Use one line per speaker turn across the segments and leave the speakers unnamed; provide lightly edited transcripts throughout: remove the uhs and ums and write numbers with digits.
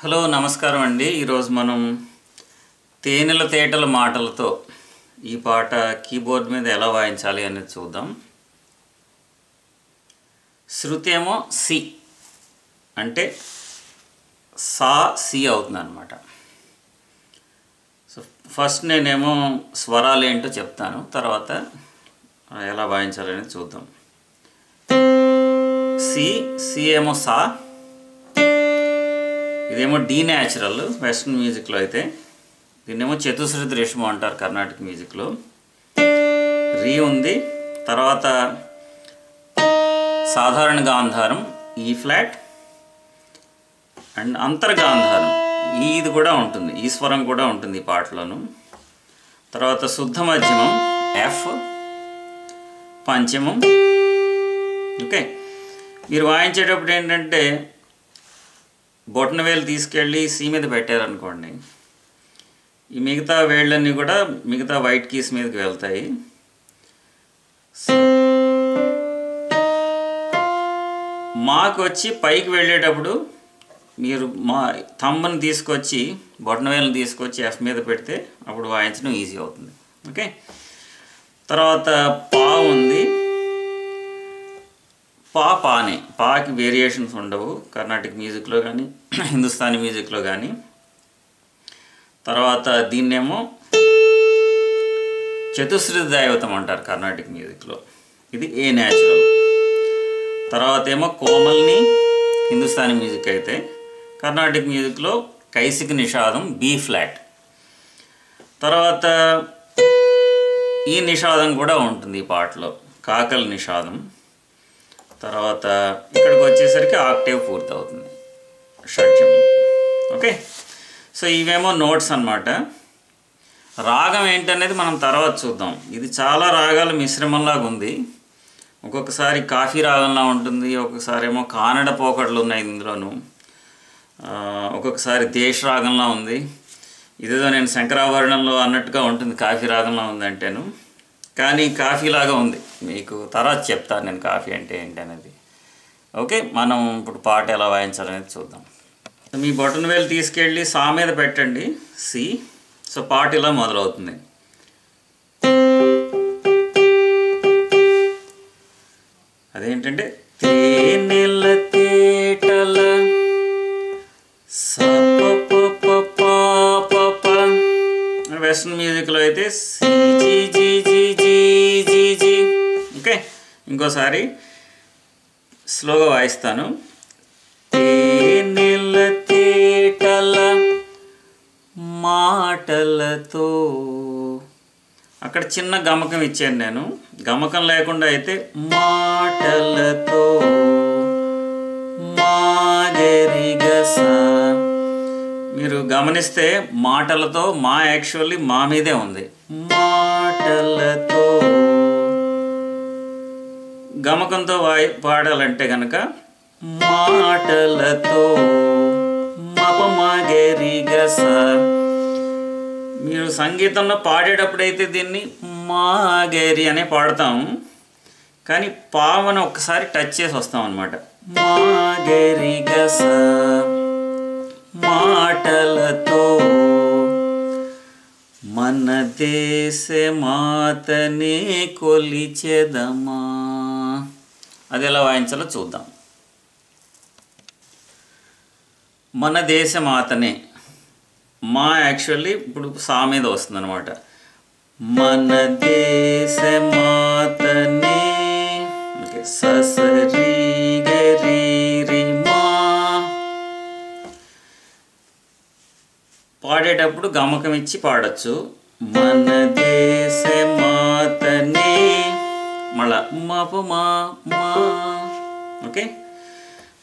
Hello నమస్కారం అండి. ఈరోజు మనం తేనెల తేటల మాటలతో ఈ పాట కీబోర్డ్ మీద ఎలా వాయించాలి అనేది చూద్దాం. శృతి ఏమో సి అంటే సా సి అవుతుంది అన్నమాట. సో ఫస్ట్ నేనేమో స్వరాలు ఏంటో చెప్తాను, తర్వాత ఎలా వాయించాలనేది చూద్దాం. సి సి ఏమో సా, ఇదేమో డి న్యాచురల్ వెస్ట్రన్ మ్యూజిక్లో, అయితే దీన్నేమో చతుశ్రుతి రేషము అంటారు కర్ణాటక మ్యూజిక్లో. రీ ఉంది, తర్వాత సాధారణ గాంధారం ఈ ఫ్లాట్ అండ్ అంతర్గాంధారం ఇది కూడా ఉంటుంది, ఈ స్వరం కూడా ఉంటుంది ఈ పాటలోను. తర్వాత శుద్ధ మధ్యమం ఎఫ్, పంచమం. ఓకే, మీరు వాయించేటప్పుడు ఏంటంటే బొటన వేలు తీసుకెళ్ళి సి మీద పెట్టారనుకోండి, ఈ మిగతా వేళ్ళన్నీ కూడా మిగతా వైట్ కీస్ మీదకి వెళ్తాయి. మాకు వచ్చి పైకి వెళ్ళేటప్పుడు మీరు మా థంబ్ని తీసుకొచ్చి బొటన వేలుని తీసుకొచ్చి ఎఫ్ మీద పెడితే అప్పుడు వాయించడం ఈజీ అవుతుంది. ఓకే, తర్వాత పా ఉంది, పానే, పాకి వేరియేషన్స్ ఉండవు కర్ణాటక మ్యూజిక్లో కానీ హిందుస్థానీ మ్యూజిక్లో కానీ. తర్వాత దీన్నేమో చతుశ్రుతి దైవతం అంటారు కర్ణాటక మ్యూజిక్లో, ఇది ఏ న్యాచురల్. తర్వాత ఏమో కోమల్ని హిందుస్థానీ మ్యూజిక్ అయితే, కర్ణాటక మ్యూజిక్లో కైసిక నిషాదం బి ఫ్లాట్. తర్వాత ఈ నిషాదం కూడా ఉంటుంది ఈ పాటలో, కాకల్ నిషాదం. తర్వాత ఇక్కడికి వచ్చేసరికి ఆక్టేవ్ పూర్తవుతుంది, షడ్జం. ఓకే, సో ఇవేమో నోట్స్ అన్నమాట. రాగం ఏంటనేది మనం తర్వాత చూద్దాం. ఇది చాలా రాగాల మిశ్రమంలాగా ఉంది. ఒక్కొక్కసారి కాఫీ రాగంలా ఉంటుంది, ఒక్కొక్కసారి ఏమో కానడ పోకడలు ఉన్నాయి ఇందులోను, ఒక్కొక్కసారి దేశ రాగంలా ఉంది. ఇదేదో నేను శంకరాభరణంలో అన్నట్టుగా ఉంటుంది కాఫీ రాగంలా ఉందంటేను, కానీ కాఫీలాగా ఉంది. మీకు తర్వాత చెప్తాను నేను కాఫీ అంటే ఏంటి అనేది. ఓకే, మనం ఇప్పుడు పాట ఎలా వాయించాలనేది చూద్దాం. మీ బొటన వేలు తీసుకెళ్ళి సా మీద పెట్టండి సి. సో పాట ఇలా మొదలవుతుంది. అదేంటంటే తేనెల తేటల స వెస్ట్రన్ మ్యూజిక్లో అయితే C G G G G G G. Okay, ఇంకోసారి స్లోగా వాయిస్తాను. తేనెల తేటల మాటలతో, అక్కడ చిన్న గమకం ఇచ్చాను నేను. గమకం లేకుండా అయితే మాటలతో మాగరిగస. మీరు గమనిస్తే మాటలతో మా యాక్చువల్లీ మా మీదే ఉంది. మాటలతో గమకంతో పాడాలంటే కనుక మాటలతో మపమగరిగస. మీరు సంగీతంలో పాడేటప్పుడైతే దీన్ని మాగరి అనే పాడతాము, కానీ పావన ఒక్కసారి టచ్ చేసి వస్తాం అన్నమాట. మాగరిగస మాటలతో మన దేశ మాతనే కొలిచెదమా. అది ఎలా వాయించాలో చూద్దాం. మన దేశ మాతనే, మా యాక్చువల్లీ ఇప్పుడు సా మీద వస్తుంది అనమాట. మన దేశ మాతనే, ఓకే, ససరి గరి రి మా. పాడేటప్పుడు గమకం ఇచ్చి పాడచ్చు. మన దేశ మాతనే, మళ్ళా మాపు మా మా. ఓకే,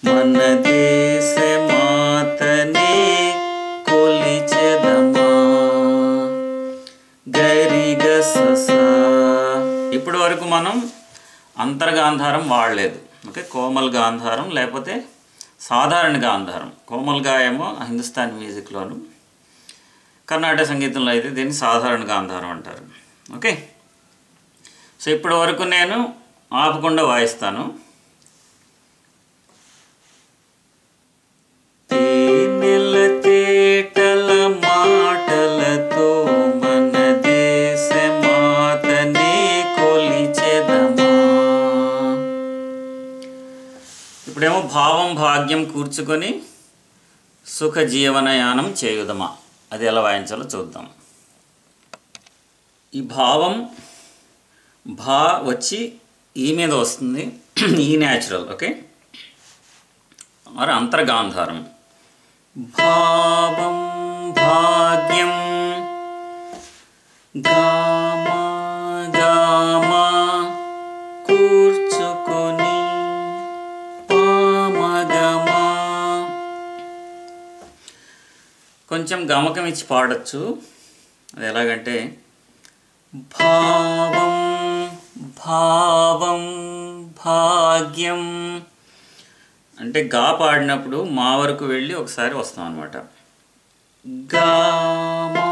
మన దేశ మాతనే కొలిచెదమా గరిగస. ఇప్పటి వరకు మనం అంతర్గాంధారం వాడలేదు. ఓకే, కోమల్ గాంధారం లేకపోతే సాధారణ గాంధారం. కోమల్గా ఏమో హిందుస్థానీ మ్యూజిక్లోను, కర్ణాటక సంగీతంలో అయితే దీన్ని సాధారణ గాంధారం అంటారు. ఓకే, సో ఇప్పటి వరకు నేను ఆపకుండా వాయిస్తాను. తేనెల భాగ్యం కూర్చుకొని సుఖ జీవనయానం చేయుదమా. అది ఎలా వాయించాలో చూద్దాం. ఈ భావం భా వచ్చి ఈ మీద వస్తుంది, ఈ న్యాచురల్. ఓకే, మరి అంతర్గాంధారం. భావం భాగ్యం గామా గామా కూర్చుకొని పామగమా. కొంచెం గమకం ఇచ్చి పాడచ్చు. అది ఎలాగంటే భావం భావం భాగ్యం అంటే గా పాడినప్పుడు మా వరకు వెళ్ళి ఒకసారి వస్తాం అన్నమాట. గామా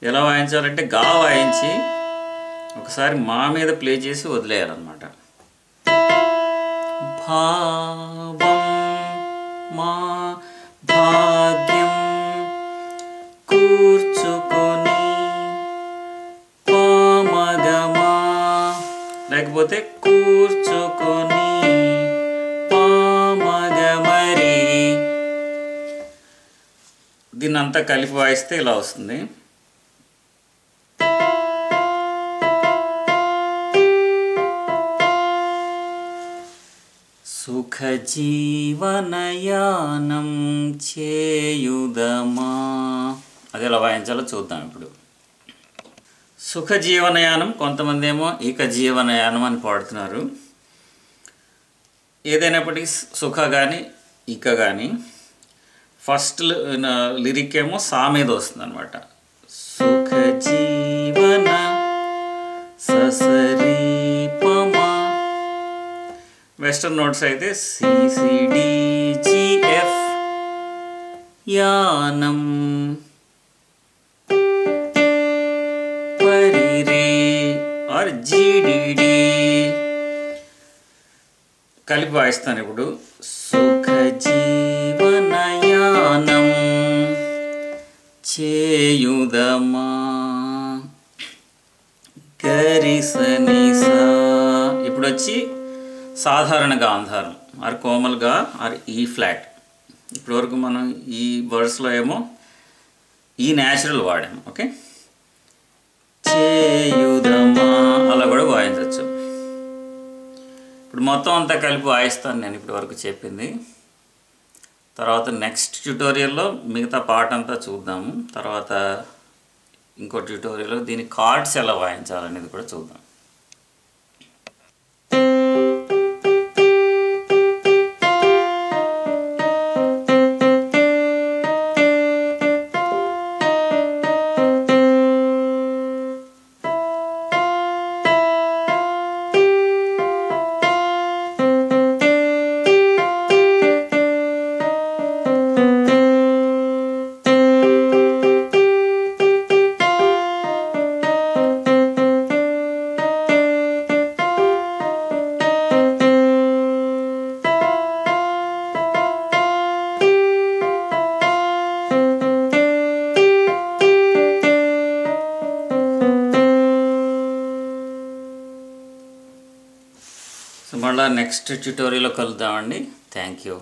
ఎలా వాయించాలంటే గా వాయించి ఒకసారి మా మీద ప్లే చేసి వదిలేయాలన్నమాట. భావం మా భాగ్యం కూర్చుకొని పామగమా, లేకపోతే కూర్చుకొని పామగమరి. దీన్నంతా కలిపి వాయిస్తే ఇలా వస్తుంది. సుఖ జీవనయానం చేయుదమా. అది ఎలా వాయించాలో చూద్దాం ఇప్పుడు. సుఖ జీవనయానం, కొంతమంది ఏమో ఇక జీవనయానం అని పాడుతున్నారు. ఏదైనప్పటికీ సుఖ కానీ ఇక కానీ ఫస్ట్ లిరిక్ ఏమో సా మీద వస్తుంది అనమాట. సుఖ జీవన ససరి పమా. వెస్టర్న్ నోట్స్ అయితే CCDGF యానం పరిరే ఆర్ GDD. కలిపి వాయిస్తాను ఇప్పుడు. సుఖ జీవనయానం చేయుదమా గరిసనిసా. ఇప్పుడు వచ్చి సాధారణ గాంధారం ఆర్ కోమల్గా ఆర్ ఈ ఫ్లాట్. ఇప్పటివరకు మనం ఈ వర్డ్స్లో ఏమో ఈ న్యాచురల్ వాడాము. ఓకే, చేయుదమా అలా కూడా వాయించవచ్చు. ఇప్పుడు మొత్తం అంతా కలిపి వాయిస్తాను నేను ఇప్పటి వరకు చెప్పింది. తర్వాత నెక్స్ట్ ట్యుటోరియల్లో మిగతా పాట అంతా చూద్దాము. తర్వాత ఇంకో ట్యుటోరియల్లో దీని కార్డ్స్ ఎలా వాయించాలనేది కూడా చూద్దాం. మళ్ళీ నెక్స్ట్ ట్యుటోరియల్లో కలుద్దామండి. Thank you.